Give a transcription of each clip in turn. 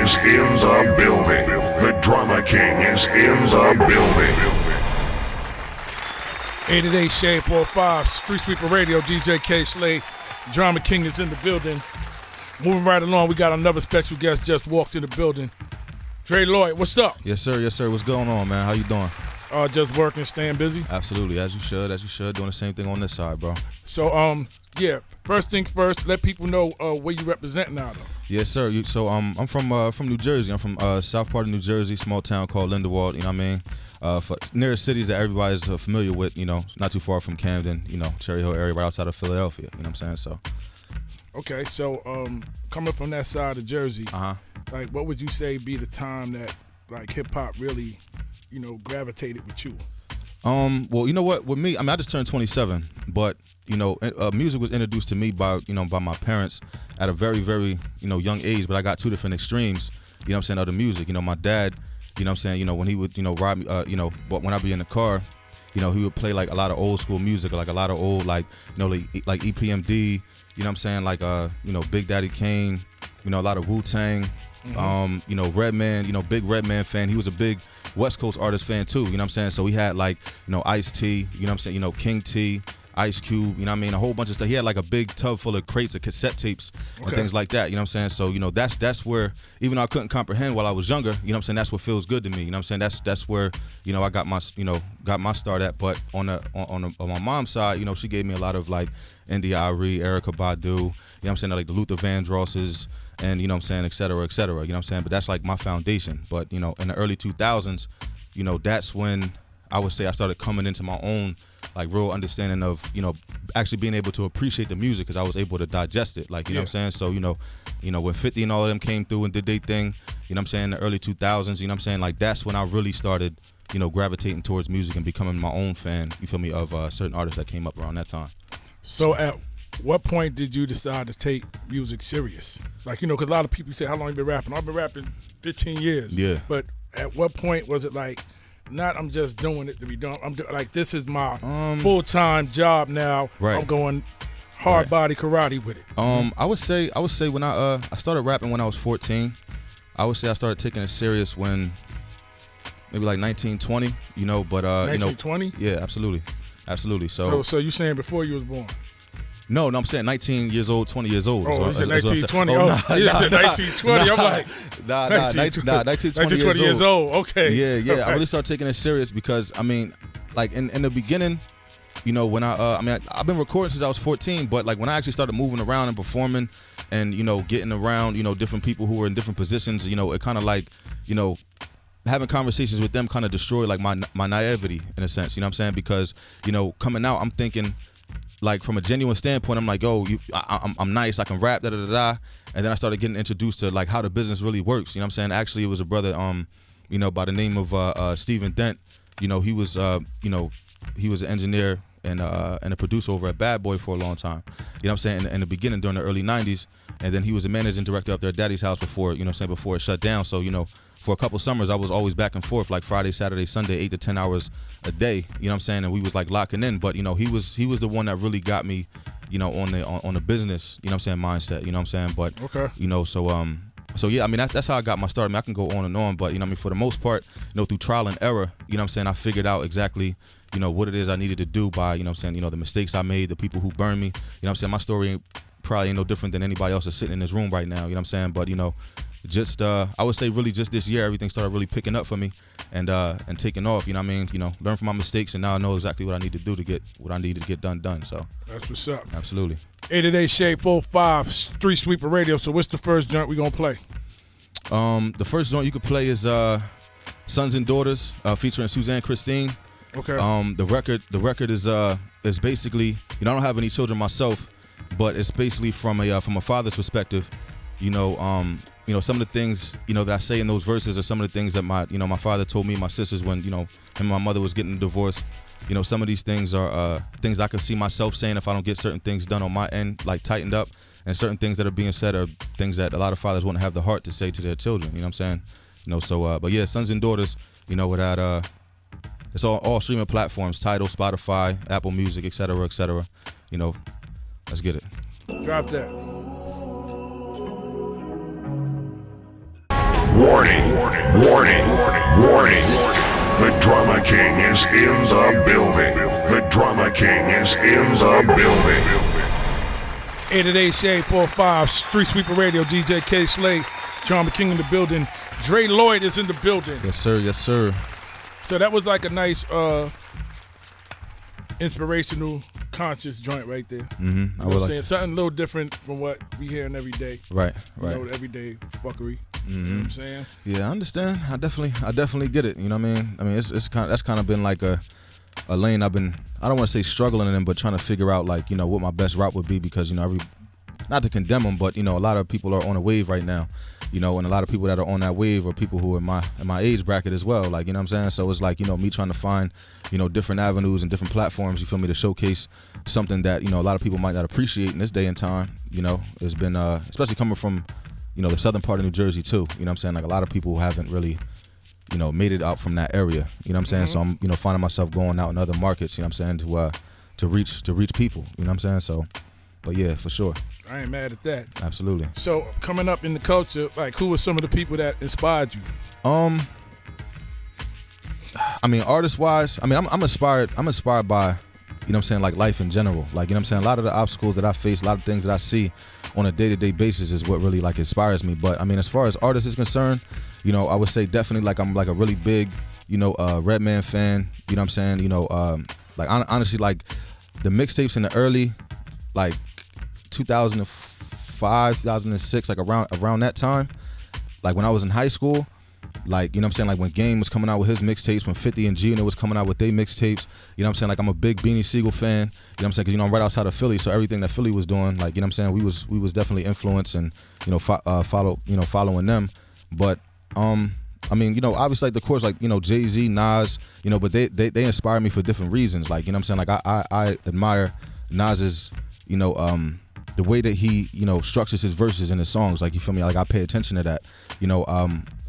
is in the building. The Drama King is in the building. 88 Shade45 Street Sweeper Radio. DJ Kayslay, Drama King is in the building. Moving right along, we got another special guest just walked in the building. Dre Lloyd, what's up? Yes, sir. Yes, sir. What's going on, man? How you doing? Just working, staying busy. Absolutely, as you should. Doing the same thing on this side, bro. So, yeah. First things first, let people know where you represent now, though. Yes, sir. I'm from New Jersey. I'm from south part of New Jersey, small town called Lindenwold. You know what I mean? For nearest cities that everybody's familiar with. You know, not too far from Camden. You know, Cherry Hill area, right outside of Philadelphia. You know what I'm saying? So. Okay, so coming from that side of Jersey, like, what would you say be the time that like hip hop really, gravitated with you? Well, you know what? With me, I mean, I just turned 27, but music was introduced to me by my parents at a very, very young age. But I got two different extremes. You know what I'm saying? Of the music. My dad. You know what I'm saying? When he would ride me. But when I be in the car. He would play like a lot of old school music, like a lot of old like EPMD. You know what I'm saying? Like Big Daddy Kane. A lot of Wu-Tang. Redman. Big Redman fan. He was a big West Coast artist fan too. You know what I'm saying? So we had like Ice-T. You know what I'm saying? King T. Ice Cube, a whole bunch of stuff. He had like a big tub full of crates of cassette tapes and things like that, you know what I'm saying? So, that's where, even though I couldn't comprehend while I was younger, you know what I'm saying, that's what feels good to me, you know what I'm saying? That's where, I got my start at. But on my mom's side, she gave me a lot of like India Arie, Erykah Badu, you know what I'm saying, like the Luther Vandrosses, and you know what I'm saying, et cetera, you know what I'm saying? But that's like my foundation. But, in the early 2000s, that's when I would say I started coming into my own like real understanding of actually being able to appreciate the music, because I was able to digest it, like you know what I'm saying. So when 50 and all of them came through and did their thing, you know what I'm saying, in the early 2000s, you know what I'm saying, like that's when I really started gravitating towards music and becoming my own fan, you feel me, of certain artists that came up around that time. So at what point did you decide to take music serious? Like, because a lot of people say, how long you been rapping? I've been rapping 15 years. Yeah. But at what point was it like, not I'm just doing it to be done, like this is my full-time job now. Right. I'm going hard body karate with it. I would say when I started rapping when I was 14. I would say I started taking it serious when maybe like 1920, but 1920? Yeah, absolutely. So you saying before you was born? No, I'm saying 19 years old, 20 years old. Oh, you said 1920. You said 1920. I'm like, 1920 years old. Okay. Yeah. Right. I really started taking it serious because, I mean, like in the beginning, when I've been recording since I was 14, but like when I actually started moving around and performing and, getting around, different people who were in different positions, it kind of like, having conversations with them kind of destroyed like my naivety in a sense, you know what I'm saying? Because, coming out, I'm thinking, like from a genuine standpoint, I'm like, I'm nice, I can rap, and then I started getting introduced to like how the business really works. You know what I'm saying? Actually, it was a brother, by the name of Stephen Dent. He was an engineer and a producer over at Bad Boy for a long time. You know what I'm saying? In the beginning, during the early '90s, and then he was a managing director up there at Daddy's house before, before it shut down. So for a couple summers, I was always back and forth, like Friday, Saturday, Sunday, 8 to 10 hours a day. You know what I'm saying? And we was like locking in. But he was the one that really got me, on the business, you know what I'm saying, mindset. You know what I'm saying? But so yeah, I mean that's how I got my start. I mean, I can go on and on, but for the most part, through trial and error, you know what I'm saying, I figured out exactly, what it is I needed to do by, the mistakes I made, the people who burned me. You know what I'm saying? My story probably ain't no different than anybody else that's sitting in this room right now. You know what I'm saying? But just I would say really just this year everything started really picking up for me and taking off, learn from my mistakes, and now I know exactly what I need to do to get what I need to get done. So that's what's up. Absolutely. 88 Shade45 Street Sweeper Radio. So what's the first joint we gonna play? The first joint you could play is Sons and Daughters featuring Suzanne Christine. Okay. The record is basically, I don't have any children myself, but it's basically from a father's perspective. Some of the things, that I say in those verses are some of the things that my father told me and my sisters when, him and my mother was getting a divorce. Some of these things are things I could see myself saying if I don't get certain things done on my end, like tightened up, and certain things that are being said are things that a lot of fathers wouldn't have the heart to say to their children, you know what I'm saying? But yeah, Sons and Daughters, without, it's all streaming platforms, Tidal, Spotify, Apple Music, et cetera, et cetera. Let's get it. Drop that. Warning, warning, warning. The Drama King is in the building. The Drama King is in the building. 888 Shade45 Street Sweeper Radio. DJ Kayslay, Drama King in the building. Dre Lloyd is in the building. Yes, sir. Yes, sir. So that was like a nice inspirational, conscious joint right there. Mm-hmm. I was saying something a little different from what we hearing every day. Right. You know, the everyday fuckery. Mm-hmm. You know what I'm saying? Yeah, I understand. I definitely get it. You know what I mean? It's kind of, that's kind of been like a lane I've been, I don't want to say struggling in, but trying to figure out, like, you know, what my best route would be, because, you know, not to condemn them, but, you know, a lot of people are on a wave right now, you know, and a lot of people that are on that wave are people who are in my age bracket as well, like, you know what I'm saying? So it's like, you know, me trying to find, you know, different avenues and different platforms, you feel me, to showcase something that, you know, a lot of people might not appreciate in this day and time. You know, it's been, especially coming from, you know, the southern part of New Jersey too, you know what I'm saying? Like, a lot of people haven't really, you know, made it out from that area, you know what I'm saying? Mm-hmm. So I'm, you know, finding myself going out in other markets, you know what I'm saying, to reach people, you know what I'm saying? So, but yeah, for sure. I ain't mad at that. Absolutely. So coming up in the culture, like, who were some of the people that inspired you? I mean, artist wise, I mean, I'm inspired by, you know what I'm saying, like, life in general. Like, you know what I'm saying, a lot of the obstacles that I face, a lot of things that I see on a day-to-day basis is what really, like, inspires me. But I mean, as far as artists is concerned, you know, I would say definitely, like, I'm like a really big, you know, Redman fan, you know what I'm saying, you know, like, honestly, like, the mixtapes in the early, like, 2005, 2006, like around that time, like when I was in high school, like, you know what I'm saying, like when Game was coming out with his mixtapes, when 50 and Gina was coming out with their mixtapes, you know what I'm saying, like, I'm a big Beanie Siegel fan, you know what I'm saying, because, you know, I'm right outside of Philly, so everything that Philly was doing, like, you know what I'm saying, we was definitely influenced and, you know, following them. But I mean, you know, obviously, like, the course, like, you know, Jay-Z, Nas, you know, but they inspire me for different reasons. Like, you know what I'm saying, like, I admire Nas's, you know, the way that he, you know, structures his verses in his songs, like, you feel me, like, I pay attention to that. You know,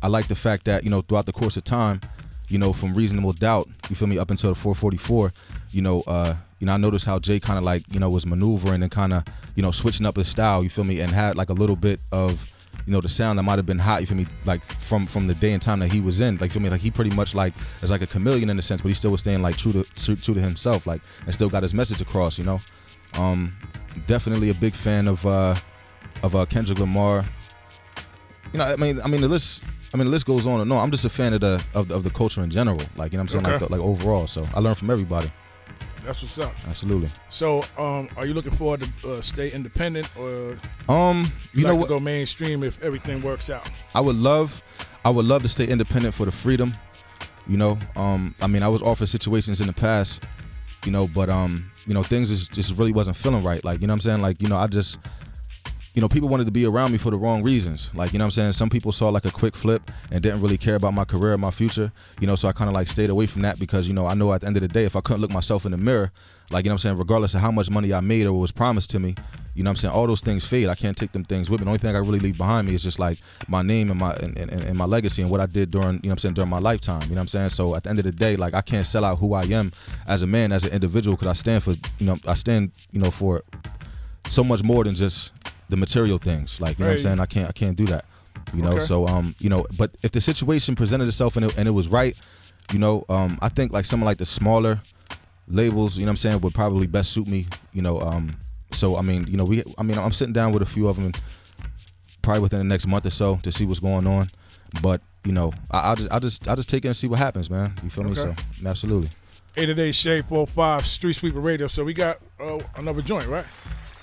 I like the fact that, you know, throughout the course of time, you know, from Reasonable Doubt, you feel me, up until the 444, you know, I noticed how Jay kind of, like, you know, was maneuvering and kind of, you know, switching up his style, you feel me, and had, like, a little bit of, you know, the sound that might have been hot, you feel me, like, from the day and time that he was in, like, feel me, like, he pretty much, like, is like a chameleon in a sense, but he still was staying, like, true to himself, like, and still got his message across, you know. Definitely a big fan of Kendrick Lamar. You know, I mean the list goes on and on. I'm just a fan of the culture in general, like, you know what I'm saying, okay. like overall. So I learn from everybody. That's what's up. Absolutely. So, are you looking forward to stay independent, or you know like what? to go mainstream if everything works out? I would love to stay independent for the freedom. You know, I mean, I was offered situations in the past, you know, but you know, things just really wasn't feeling right. Like, you know what I'm saying? Like, you know, I just, you know, people wanted to be around me for the wrong reasons. Like, you know what I'm saying? Some people saw, like, a quick flip and didn't really care about my career or my future, you know, so I kind of, like, stayed away from that because, you know, I know at the end of the day, if I couldn't look myself in the mirror, like, you know what I'm saying, regardless of how much money I made or was promised to me, you know what I'm saying, all those things fade. I can't take them things with me. The only thing I really leave behind me is just, like, my name and my legacy and what I did during, you know what I'm saying, during my lifetime, you know what I'm saying? So at the end of the day, like, I can't sell out who I am as a man, as an individual, because I stand for so much more than just the material things. Like, you know what I'm saying, I can't do that, you know. Okay. So you know, but if the situation presented itself and it was right, you know, I think, like, some of, like, the smaller labels, you know what I'm saying, would probably best suit me, you know. So I mean, you know, I'm sitting down with a few of them probably within the next month or so to see what's going on. But, you know, I'll just take it and see what happens, man. You feel me? So absolutely. 888 Shade45 Street Sweeper Radio. So we got another joint, right?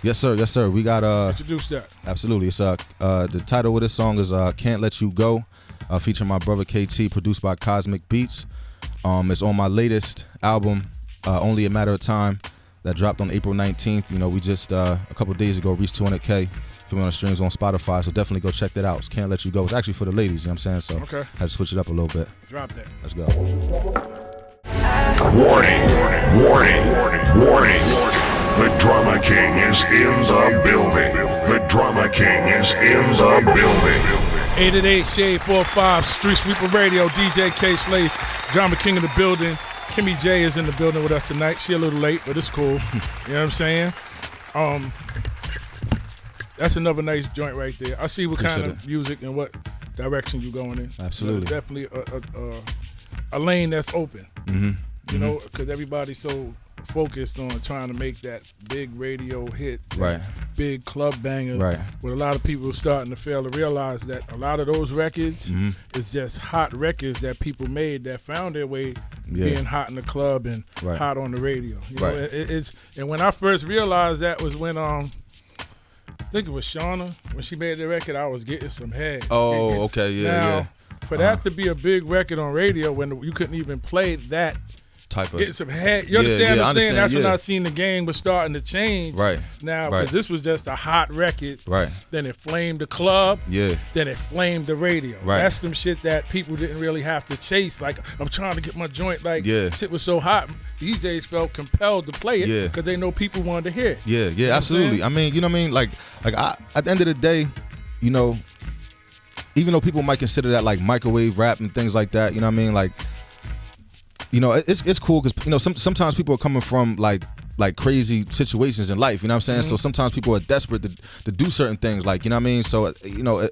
Yes, sir. Yes, sir. We got introduce that. Absolutely. It's the title of this song is Can't Let You Go, featuring my brother KT, produced by Cosmic Beats. It's on my latest album, Only a Matter of Time, that dropped on April 19th. You know, we just a couple of days ago reached 200K on the streams on Spotify, so definitely go check that out. It's Can't Let You Go. It's actually for the ladies, you know what I'm saying? So I had to switch it up a little bit. Drop that. Let's go. Warning, warning, warning. The Drama King is in the building. The Drama King is in the building. 888 Shade45 Street Sweeper Radio. DJ Kayslay, Drama King in the building. Kimmy J is in the building with us tonight. She a little late, but it's cool. You know what I'm saying? That's another nice joint right there. I see what kind of music and what direction you're going in. Absolutely. So definitely a lane that's open. You know, because everybody's so focused on trying to make that big radio hit, Right. big club banger. Right. But a lot of people are starting to fail to realize that a lot of those records is just hot records that people made that found their way being hot in the club and hot on the radio. You know, it's and when I first realized that was when I think it was Shauna when she made the record. I was getting some head. Oh, okay, yeah. For that to be a big record on radio when you couldn't even play that. Type of Getting some head. You understand what I'm saying? That's when I seen the game was starting to change. Right. Now, because this was just a hot record. Right. Then it flamed the club. Yeah. Then it flamed the radio. Right. That's some shit that people didn't really have to chase. Like, I'm trying to get my joint. Like, shit was so hot. DJs felt compelled to play it because they know people wanted to hear it. Yeah, you know absolutely. I mean, you know what I mean? Like at the end of the day, you know, even though people might consider that like microwave rap and things like that, you know what I mean? Like, you know, it's cool because, you know, sometimes people are coming from like crazy situations in life, you know what I'm saying? So sometimes people are desperate to do certain things, like, you know what I mean? So, you know,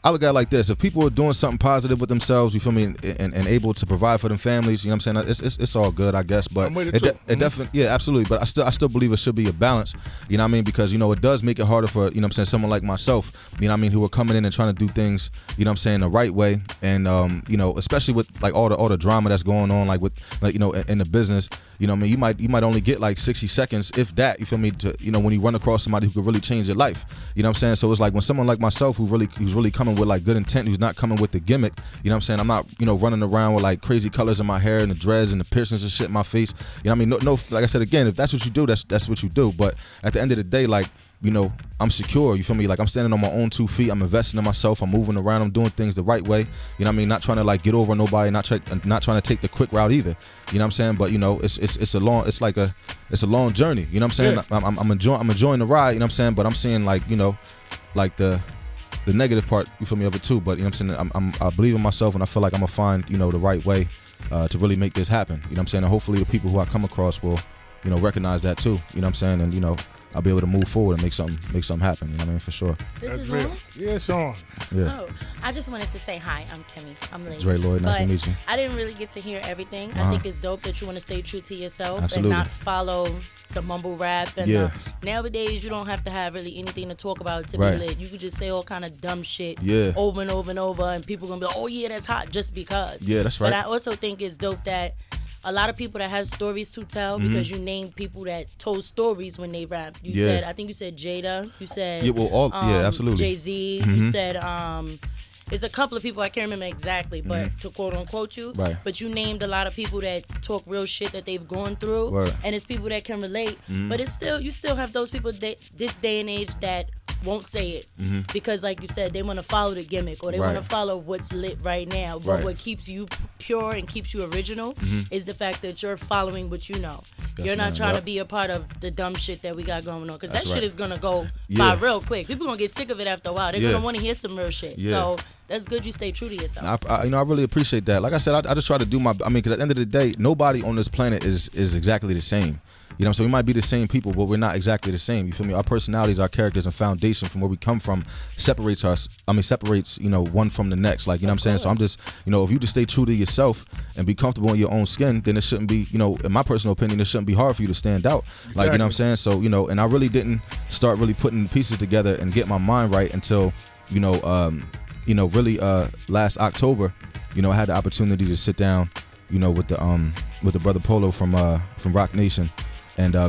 I look at it like this: if people are doing something positive with themselves, you feel me, and able to provide for them families, you know what I'm saying? It's all good, I guess. But it definitely, absolutely. But I still believe it should be a balance, you know what I mean? Because, you know, it does make it harder for, you know what I'm saying, someone like myself, you know what I mean, who are coming in and trying to do things, you know what I'm saying, the right way, and you know, especially with like all the drama that's going on, like with, like, you know, in the business, you know what I mean, you might only get like 60 seconds, if that, you feel me, to, you know, when you run across somebody who could really change your life, you know what I'm saying? So it's like when someone like myself who's really coming with like good intent, who's not coming with the gimmick, you know what I'm saying? I'm not, you know, running around with like crazy colors in my hair and the dreads and the piercings and shit in my face. You know what I mean? No, like I said again, if that's what you do, that's what you do. But at the end of the day, like, you know, I'm secure, you feel me? Like, I'm standing on my own 2 feet, I'm investing in myself, I'm moving around, I'm doing things the right way, you know what I mean? Not trying to like get over nobody, not trying to take the quick route either, you know what I'm saying? But, you know, it's a long journey, you know what I'm saying? I'm enjoying the ride, you know what I'm saying? But I'm seeing like, you know, like the negative part, you feel me, of it too. But, you know what I'm saying, I believe in myself, and I feel like I'm gonna find, you know, the right way to really make this happen, you know what I'm saying? And hopefully the people who I come across will, you know, recognize that too, you know what I'm saying? And, you know, I'll be able to move forward and make something happen, you know what I mean, for sure. This That's is real. on? Yeah, it's on. Yeah. Oh, I just wanted to say hi. I'm Kimmy. I'm Lee. Dre Lloyd, nice to meet you. I didn't really get to hear everything. I think it's dope that you want to stay true to yourself Absolutely. and not follow the mumble rap. And nowadays, you don't have to have really anything to talk about to be lit. You could just say all kind of dumb shit over and over and over, and people going to be like, oh, yeah, that's hot just because. Yeah, that's right. But I also think it's dope that a lot of people that have stories to tell, because you named people that told stories when they rap. You said, I think you said Jada. You said absolutely. Jay-Z. You said there's a couple of people I can't remember exactly, but to quote unquote you. Right. But you named a lot of people that talk real shit that they've gone through, and it's people that can relate. But it's still, you still have those people this day and age that won't say it because, like you said, they want to follow the gimmick or they want to follow what's lit right now. But what keeps you pure and keeps you original is the fact that you're following what you know. You're not trying to be a part of the dumb shit that we got going on, because that shit is gonna go by real quick. People gonna get sick of it after a while. They're gonna want to hear some real shit. So that's good you stay true to yourself. I really appreciate that. Like I said, I just try to do my, because at the end of the day, nobody on this planet is exactly the same. You know, so we might be the same people, but we're not exactly the same. You feel me? Our personalities, our characters, and foundation from where we come from separates, you know, one from the next. Like, you know what I'm saying? So I'm just, you know, if you just stay true to yourself and be comfortable in your own skin, then it shouldn't be, you know, in my personal opinion, it shouldn't be hard for you to stand out. Exactly. Like, you know what I'm saying? So, you know, and I really didn't start really putting the pieces together and get my mind right until, you know, really last October. You know, I had the opportunity to sit down, you know, with the brother Polo from Rock Nation. And I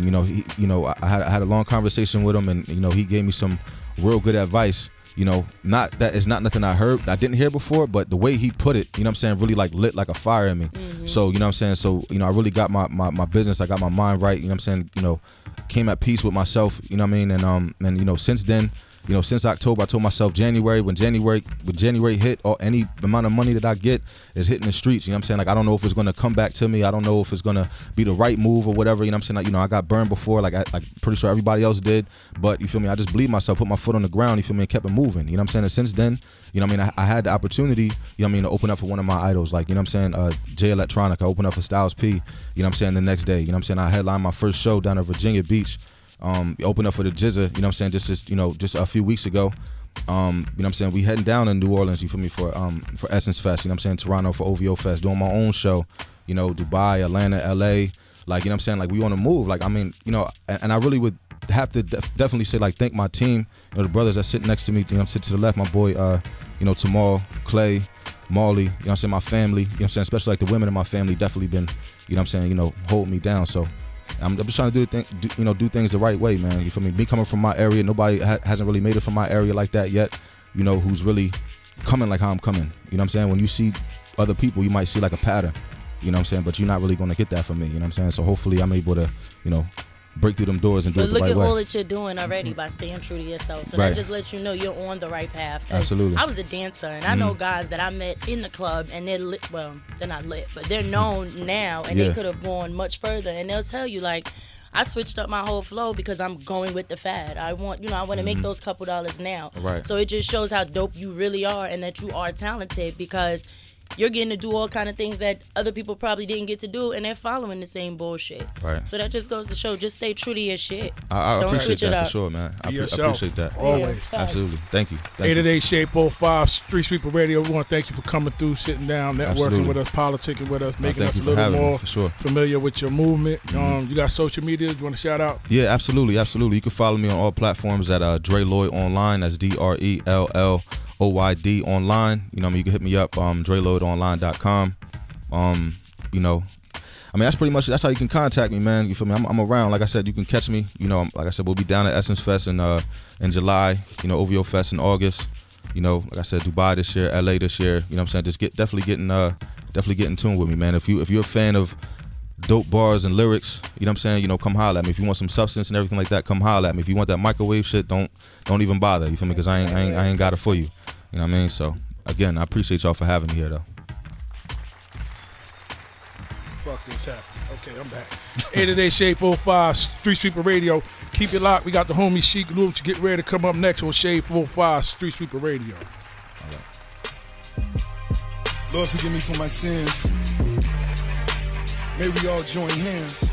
had a long conversation with him, and you know, he gave me some real good advice. You know, not that it's not nothing I didn't hear before, but the way he put it, you know what I'm saying, really like lit like a fire in me. So, you know what I'm saying, so, you know, I really got my business, I got my mind right, you know what I'm saying, you know, came at peace with myself, you know what I mean, and you know, since then, you know, since October, I told myself when January hit, or any amount of money that I get is hitting the streets. You know what I'm saying? Like, I don't know if it's going to come back to me. I don't know if it's going to be the right move or whatever. You know what I'm saying? Like, you know, I got burned before, like pretty sure everybody else did. But, you feel me? I just believed myself, put my foot on the ground, you feel me, and kept it moving. You know what I'm saying? And since then, you know what I mean, I had the opportunity, you know what I mean, to open up for one of my idols. Like, you know what I'm saying, Jay Electronica. I opened up for Styles P, you know what I'm saying, the next day. You know what I'm saying? I headlined my first show down at Virginia Beach. Opened up for the Jizza, you know what I'm saying, just a few weeks ago. You know what I'm saying? We heading down in New Orleans, you feel me, for Essence Fest, you know what I'm saying? Toronto for OVO Fest, doing my own show, you know, Dubai, Atlanta, LA. Like, you know what I'm saying? Like, we on the move. Like, I mean, you know, and I really would have to definitely say, like, thank my team, you know, the brothers that sit next to me, you know, sit to the left, my boy, you know, Tamal, Clay, Marley, you know what I'm saying, my family, you know what I'm saying, especially like the women in my family definitely been, you know what I'm saying, you know, hold me down. So I'm just trying to do things the right way, man. You feel me? Me coming from my area, nobody hasn't really made it from my area like that yet, you know, who's really coming like how I'm coming. You know what I'm saying? When you see other people, you might see like a pattern, you know what I'm saying, but you're not really going to get that from me, you know what I'm saying? So hopefully I'm able to, you know, break through them doors and do it the right way. But look at all that you're doing already by staying true to yourself. So that just lets you know you're on the right path. Absolutely. I was a dancer, and I know guys that I met in the club, and they're lit. Well, they're not lit, but they're known now, and they could have gone much further. And they'll tell you, like, I switched up my whole flow because I'm going with the fad. I want to make those couple dollars now. Right. So it just shows how dope you really are and that you are talented, because you're getting to do all kind of things that other people probably didn't get to do, and they're following the same bullshit. Right. So that just goes to show, just stay true to your shit. I Don't appreciate switch it that up. for sure, man. I Yourself. appreciate that. Always. Absolutely. Thank you. 888 Shade45 Street Sweeper Radio. We want to thank you for coming through, sitting down, networking Absolutely. with us, politicking with us, making thank us a you for little having me, more for sure. familiar with your movement. You got social media you want to shout out? Yeah, absolutely. You can follow me on all platforms at Dre Lloyd Online. That's DRELLOYD online. You know, you can hit me up, DreLloydOnline.com. You know, I mean, that's how you can contact me, man. You feel me? I'm around. Like I said, you can catch me. You know, like I said, we'll be down at Essence Fest in July. You know, OVO Fest in August. You know, like I said, Dubai this year, LA this year. You know what I'm saying? Just definitely get in tune with me, man. If you're a fan of dope bars and lyrics, you know what I'm saying? You know, come holler at me. If you want some substance and everything like that, come holler at me. If you want that microwave shit, don't even bother. You feel me? Because I ain't got it for you. You know what I mean? So again, I appreciate y'all for having me here, though. Fuck this happened. Okay, I'm back. 888 Shade45 Street Sweeper Radio. Keep it locked. We got the homie Sheik Luch get ready to come up next on Shade45 Street Sweeper Radio. Lord, forgive me for my sins. May we all join hands